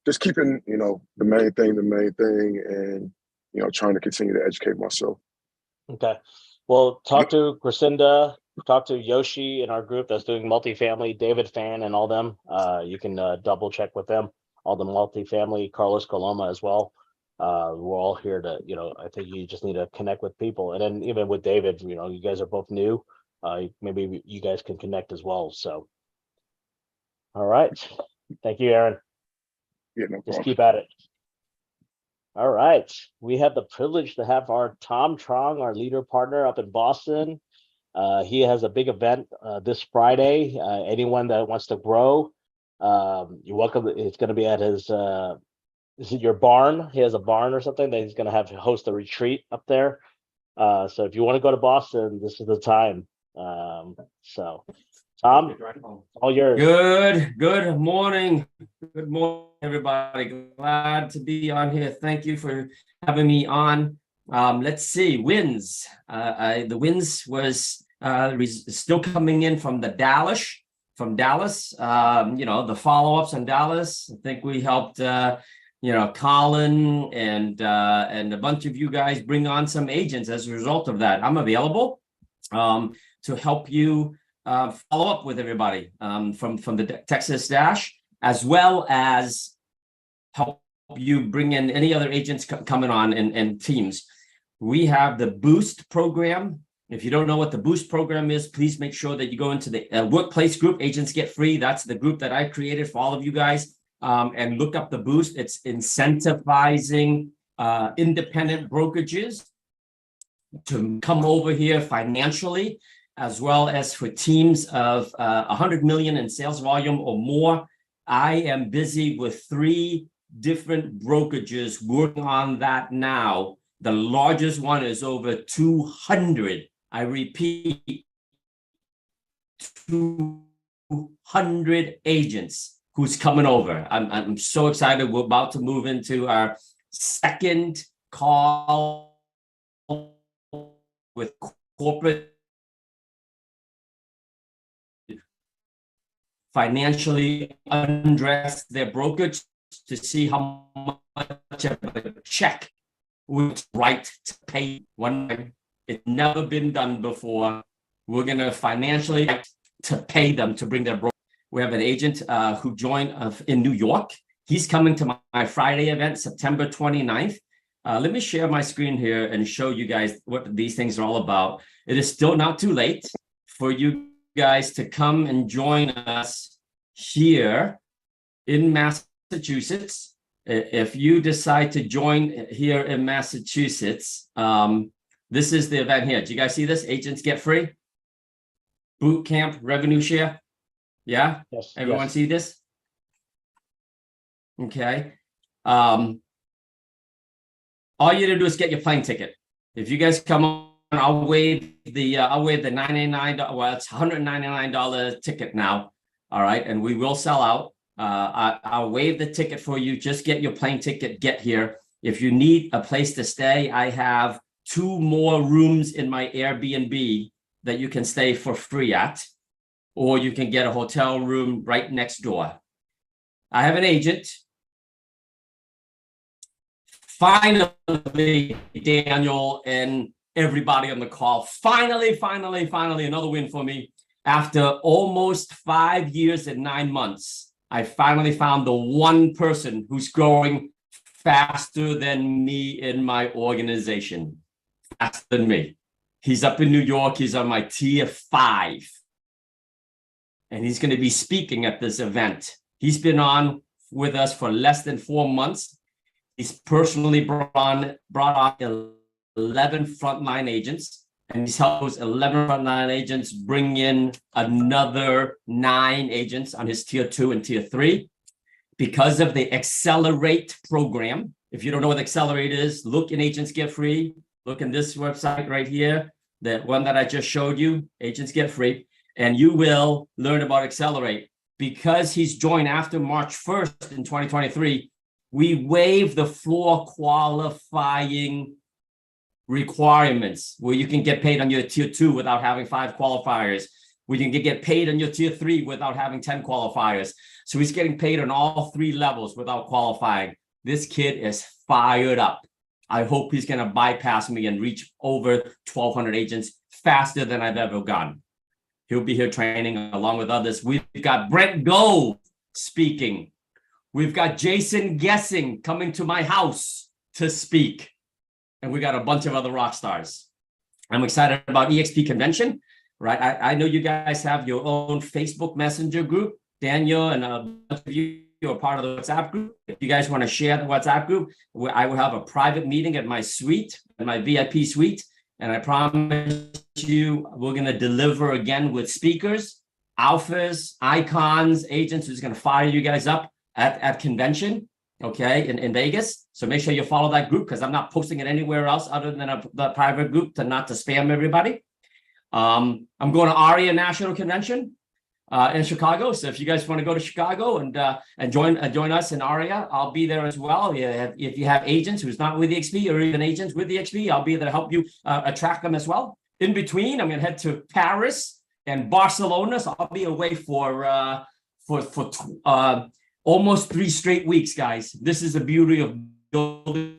just keeping, the main thing, and, trying to continue to educate myself. Okay. Well, talk to Crescinda, talk to Yoshi in our group that's doing multifamily, David Fan and all them. You can double check with them, all the multifamily, Carlos Coloma as well. We're all here to, I think you just need to connect with people. And then even with David, you guys are both new. Maybe you guys can connect as well. So, all right. Thank you, Aaron. Yeah, no Just problem. keep at it. All right. We have the privilege to have our Tom Trong, our leader partner up in Boston. He has a big event this Friday. Anyone that wants to grow, you're welcome. It's going to be at his, is it your barn? He has a barn or something that he's going to have to host a retreat up there. So if you want to go to Boston, this is the time. So Tom, all yours. Good morning. Good morning, everybody. Glad to be on here. Thank you for having me on. Let's see, wins. The wins was still coming in from Dallas. The follow-ups on Dallas. I think we helped Colin and a bunch of you guys bring on some agents as a result of that. I'm available to help you follow up with everybody from the Texas Dash, as well as help you bring in any other agents coming on and teams. We have the Boost program. If you don't know what the Boost program is, please make sure that you go into the workplace group, Agents Get Free. That's the group that I created for all of you guys. And look up the Boost. It's incentivizing independent brokerages to come over here financially, as well as for teams of 100 million in sales volume or more. I am busy with 3 different brokerages working on that now. The largest one is over 200. I repeat, 200 agents who's coming over. I'm so excited. We're about to move into our second call with corporate financially undress their brokerage to see how much of a check would right to pay one time. It's never been done before. We're going to financially to pay them to bring their broker. We have an agent who joined in New York. He's coming to my Friday event, September 29th. Let me share my screen here and show you guys what these things are all about. It is still not too late for you guys to come and join us here in Massachusetts. If you decide to join here in Massachusetts, this is the event here. Do you guys see this? Agents Get Free, Boot Camp, Revenue Share. Yeah? Yes. Everyone yes. see this? Okay. All you have to do is get your plane ticket. If you guys come on, I'll waive the $99. Well, it's $199 ticket now. All right, and we will sell out. I'll waive the ticket for you. Just get your plane ticket. Get here. If you need a place to stay, I have 2 more rooms in my Airbnb that you can stay for free at, or you can get a hotel room right next door. I have an agent. Finally, Daniel and everybody on the call. Finally, another win for me. After almost 5 years and 9 months, I finally found the one person who's growing faster than me in my organization. Faster than me. He's up in New York. He's on my tier 5. And he's going to be speaking at this event. He's been on with us for less than 4 months. He's personally brought on 11 frontline agents, and he's helped those 11 frontline agents bring in another 9 agents on his tier 2 and tier 3. Because of the Accelerate program, if you don't know what Accelerate is, look in Agents Get Free. Look in this website right here, the one that I just showed you, Agents Get Free, and you will learn about Accelerate. because he's joined after March 1st in 2023, we waive the floor qualifying requirements where you can get paid on your tier 2 without having 5 qualifiers, where you can get paid on your tier 3 without having 10 qualifiers. So he's getting paid on all 3 levels without qualifying. This kid is fired up. I hope he's going to bypass me and reach over 1,200 agents faster than I've ever gone. He'll be here training along with others. We've got Brent Gove speaking. We've got Jason Guessing coming to my house to speak. And we got a bunch of other rock stars. I'm excited about EXP convention, right? I know you guys have your own Facebook Messenger group. Daniel and a bunch of you are part of the WhatsApp group. If you guys want to share the WhatsApp group, I will have a private meeting at my suite, at my VIP suite. And I promise you, we're going to deliver again with speakers, alphas, icons, agents who's going to fire you guys up at convention, okay, in Vegas. So make sure you follow that group because I'm not posting it anywhere else other than the private group not to spam everybody. I'm going to ARIA National Convention in Chicago. So if you guys want to go to Chicago and join us in ARIA, I'll be there as well. If you have agents who's not with EXP or even agents with EXP, I'll be there to help you attract them as well. In between, I'm going to head to Paris and Barcelona. So I'll be away for almost 3 straight weeks, guys. This is the beauty of building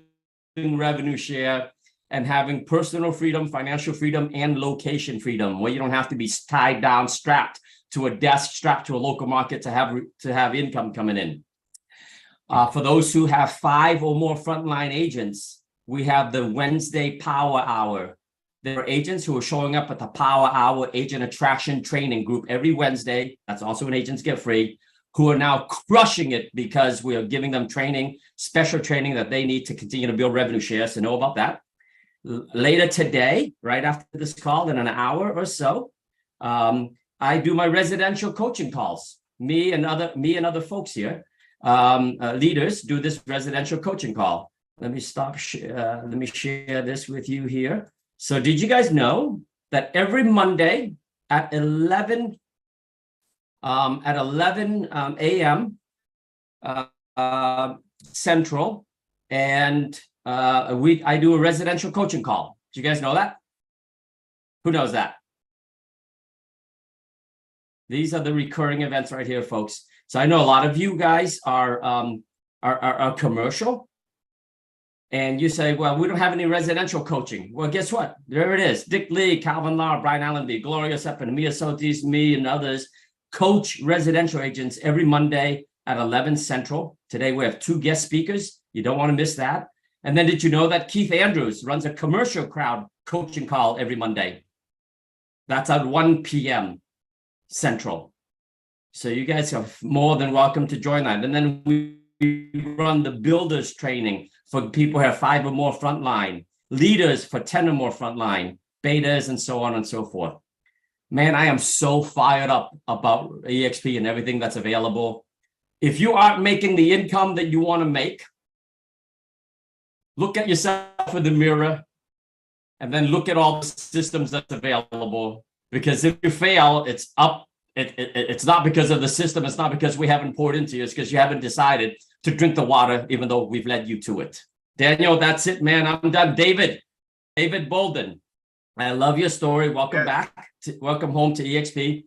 revenue share and having personal freedom, financial freedom, and location freedom, where you don't have to be tied down, strapped to a desk, strapped to a local market to have income coming in. For those who have 5 or more frontline agents, we have the Wednesday Power Hour. There are agents who are showing up at the Power Hour Agent Attraction Training Group every Wednesday. That's also an Agents Get Free, who are now crushing it because we are giving them training, special training that they need to continue to build revenue shares. So know about that. Later today, right after this call, in an hour or so, I do my residential coaching calls. Me and other folks here, leaders, do this residential coaching call. Let me share this with you here. So did you guys know that every Monday at 11 a.m. Central, and I do a residential coaching call. Do you guys know that? Who knows that? These are the recurring events right here, folks. So I know a lot of you guys are commercial, and you say, well, we don't have any residential coaching. Well, guess what? There it is. Dick Lee, Calvin Lau, Brian Allenby, Gloria Seppin, Mia Sotis, me, and others coach residential agents every Monday at 11 Central. Today we have 2 guest speakers. You don't want to miss that. And then did you know that Keith Andrews runs a commercial crowd coaching call every Monday? That's at 1 p.m. Central. So you guys are more than welcome to join that. And then we run the builders training for people who have 5 or more frontline, leaders for 10 or more frontline, betas, and so on and so forth. Man, I am so fired up about EXP and everything that's available. If you aren't making the income that you want to make, look at yourself in the mirror and then look at all the systems that's available. Because if you fail, it's up. It's not because of the system. It's not because we haven't poured into you. It's because you haven't decided to drink the water, even though we've led you to it. Daniel, that's it, man. I'm done. David Bolden, I love your story. Welcome back. Welcome home to EXP.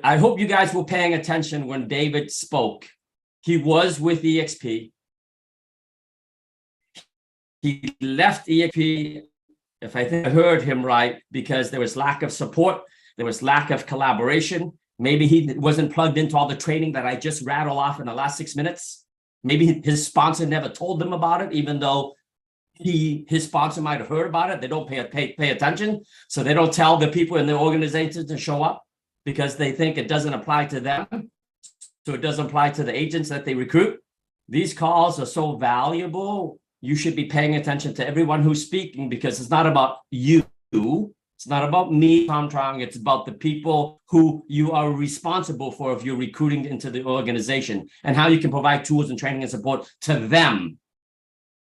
I hope you guys were paying attention when David spoke. He was with EXP. He left EXP, if I think I heard him right, because there was lack of support. There was lack of collaboration. Maybe he wasn't plugged into all the training that I just rattled off in the last 6 minutes. Maybe his sponsor never told them about it, even though his sponsor might have heard about it. They don't pay attention. So they don't tell the people in the organization to show up because they think it doesn't apply to them. So it doesn't apply to the agents that they recruit. These calls are so valuable. You should be paying attention to everyone who's speaking because it's not about you. It's not about me, Tom Trong. It's about the people who you are responsible for if you're recruiting into the organization and how you can provide tools and training and support to them.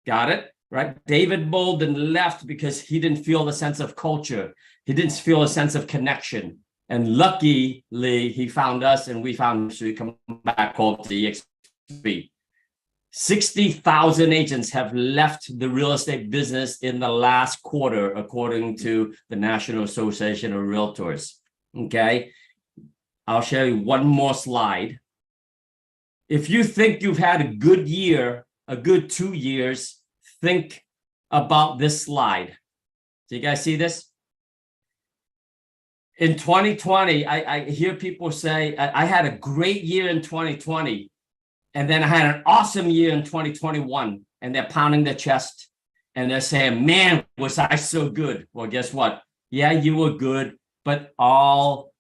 Got it? Right? David Bolden left because he didn't feel a sense of culture. He didn't feel a sense of connection. And luckily, he found us and we found him to come back home to EXP. 60,000 agents have left the real estate business in the last quarter, according to the National Association of Realtors. Okay. I'll show you one more slide. If you think you've had a good year, a good 2 years, think about this slide. Do you guys see this? In 2020, I hear people say, I had a great year in 2020, and then I had an awesome year in 2021, and they're pounding their chest, and they're saying, man, was I so good? Well, guess what? Yeah, you were good, but all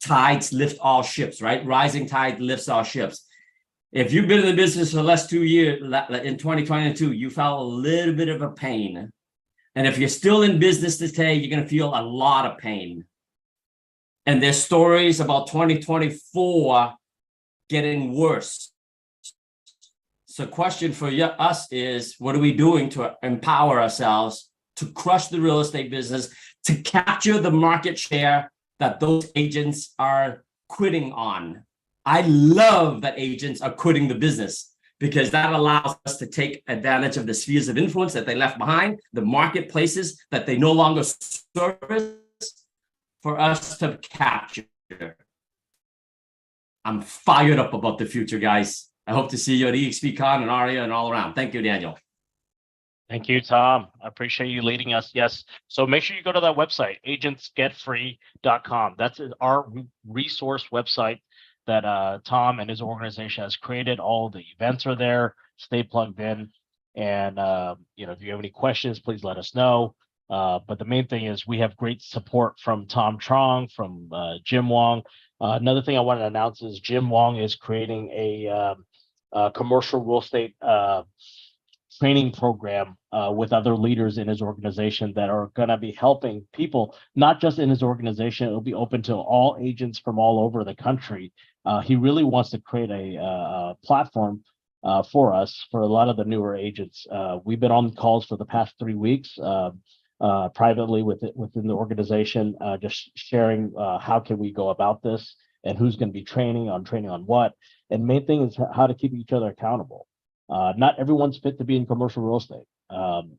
tides lift all ships, right? Rising tide lifts all ships. If you've been in the business for the last 2 years, in 2022, you felt a little bit of a pain. And if you're still in business today, you're going to feel a lot of pain. And there's stories about 2024 getting worse. So question for us is, what are we doing to empower ourselves to crush the real estate business, to capture the market share that those agents are quitting on? I love that agents are quitting the business, because that allows us to take advantage of the spheres of influence that they left behind, the marketplaces that they no longer service, for us to capture. I'm fired up about the future, guys. I hope to see you at EXPCon and ARIA and all around. Thank you, Daniel. Thank you, Tom. I appreciate you leading us. Yes. So make sure you go to that website, agentsgetfree.com. That's our resource website that Tom and his organization has created. All the events are there. Stay plugged in. And, if you have any questions, please let us know. But the main thing is we have great support from Tom Trong, from Jim Wong. Another thing I want to announce is Jim Wong is creating a commercial real estate training program with other leaders in his organization that are going to be helping people, not just in his organization. It'll be open to all agents from all over the country. He really wants to create a platform for us, for a lot of the newer agents. We've been on calls for the past 3 weeks privately within the organization, just sharing how can we go about this and who's going to be training on what. And main thing is how to keep each other accountable. Not everyone's fit to be in commercial real estate.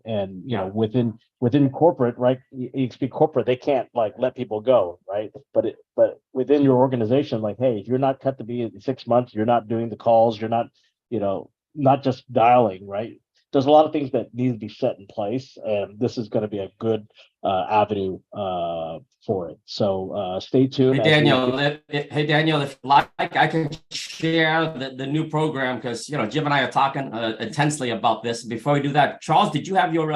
And within corporate, right? EXP corporate, they can't like let people go, right? But within your organization, like, hey, if you're not cut to be in 6 months, you're not doing the calls, you're not, not just dialing, right? There's a lot of things that need to be set in place, and this is going to be a good avenue for it. So stay tuned. Hey Daniel, if you like, I can share the new program, because Jim and I are talking intensely about this. Before we do that, Charles, did you have your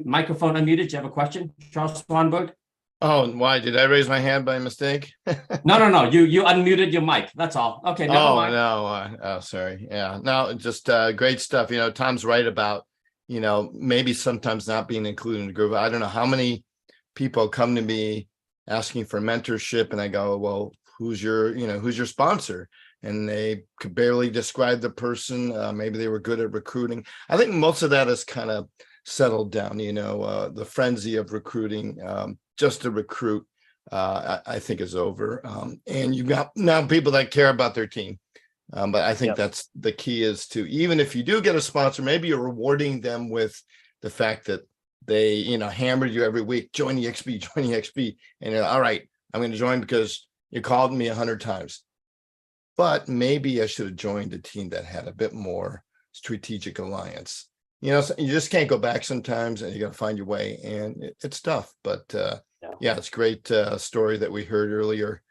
microphone unmuted? Do you have a question, Charles Swanberg? Oh, why did I raise my hand by mistake? No. You unmuted your mic. That's all. Okay. Never mind. No. Sorry. Yeah. No, just great stuff. Tom's right about, maybe sometimes not being included in the group. I don't know how many people come to me asking for mentorship, and I go, well, who's your sponsor? And they could barely describe the person. Maybe they were good at recruiting. I think most of that has kind of settled down, the frenzy of recruiting, just to recruit, I think is over. And you've got now people that care about their team. But I think that's the key, is to, even if you do get a sponsor, maybe you're rewarding them with the fact that they, hammered you every week, join EXP. And you're all right, I'm going to join because you called me 100 times. But maybe I should have joined a team that had a bit more strategic alliance. You just can't go back sometimes, and you got to find your way, and it's tough. But it's a great story that we heard earlier.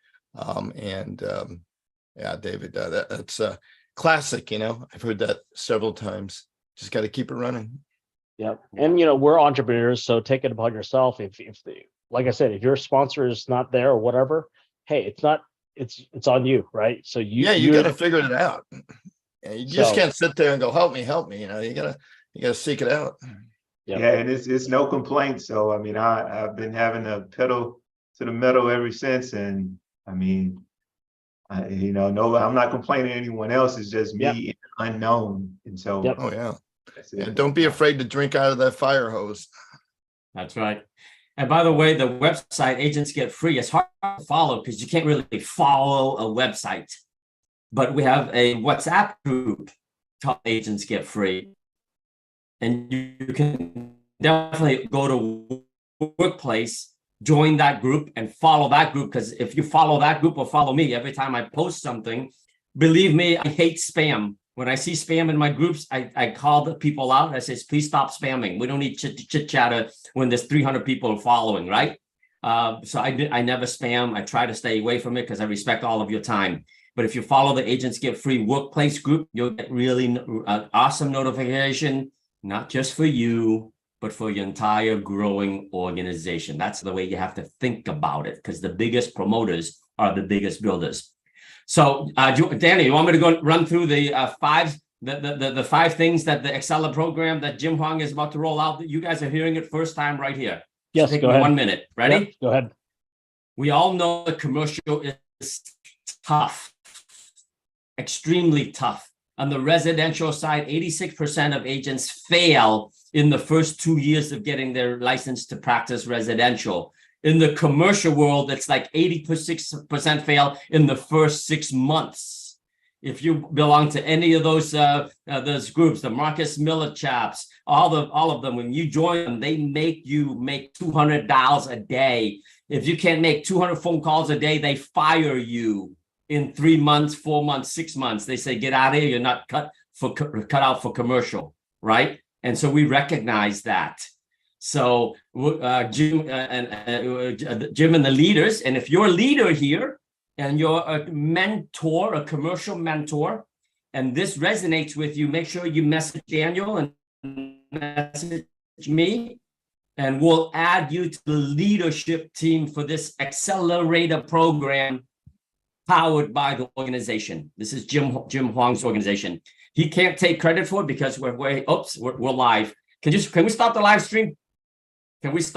David, that's a classic. I've heard that several times. Just got to keep it running. Yeah, and we're entrepreneurs, so take it upon yourself. If like I said, if your sponsor is not there or whatever, hey, it's on you, right? So you got to figure it out. You just can't sit there and go, help me. You gotta seek it out. Yeah, and it's no complaint. So I mean, I've been having to pedal to the metal ever since, and I mean, no, I'm not complaining to anyone else. It's just me, in the unknown, and so. Oh yeah. And don't be afraid to drink out of that fire hose. That's right. And by the way, the website Agents Get Free is hard to follow because you can't really follow a website. But we have a WhatsApp group called Agents Get Free. And you can definitely go to Workplace, join that group and follow that group. Because if you follow that group or follow me every time I post something, believe me, I hate spam. When I see spam in my groups, I call the people out. I says, please stop spamming. We don't need chit chatter when there's 300 people following, right? So I never spam. I try to stay away from it because I respect all of your time. But if you follow the Agents Get Free Workplace group, you'll get really awesome notification, not just for you, but for your entire growing organization. That's the way you have to think about it, because the biggest promoters are the biggest builders. So, Danny, you want me to go run through the the 5 things that the Acceler program that Jim Huang is about to roll out? You guys are hearing it first time right here. Yes, Take go ahead. 1 minute. Ready? Yep, go ahead. We all know the commercial is tough, extremely tough. On the residential side, 86% of agents fail in the first 2 years of getting their license to practice residential. In the commercial world, it's like 86% fail in the first 6 months. If you belong to any of those groups, the Marcus Miller chaps, all of them, when you join them, they make you make $200 a day. If you can't make 200 phone calls a day, they fire you in 3 months, 4 months, 6 months. They say, get out of here. You're not cut out for commercial, right? And so we recognize that. So Jim and the leaders, and if you're a leader here and you're a mentor, a commercial mentor, and this resonates with you, make sure you message Daniel and message me, and we'll add you to the leadership team for this accelerator program powered by the organization. This is Jim Huang's organization. He can't take credit for it because we're live. Can we stop the live stream? Can we stop?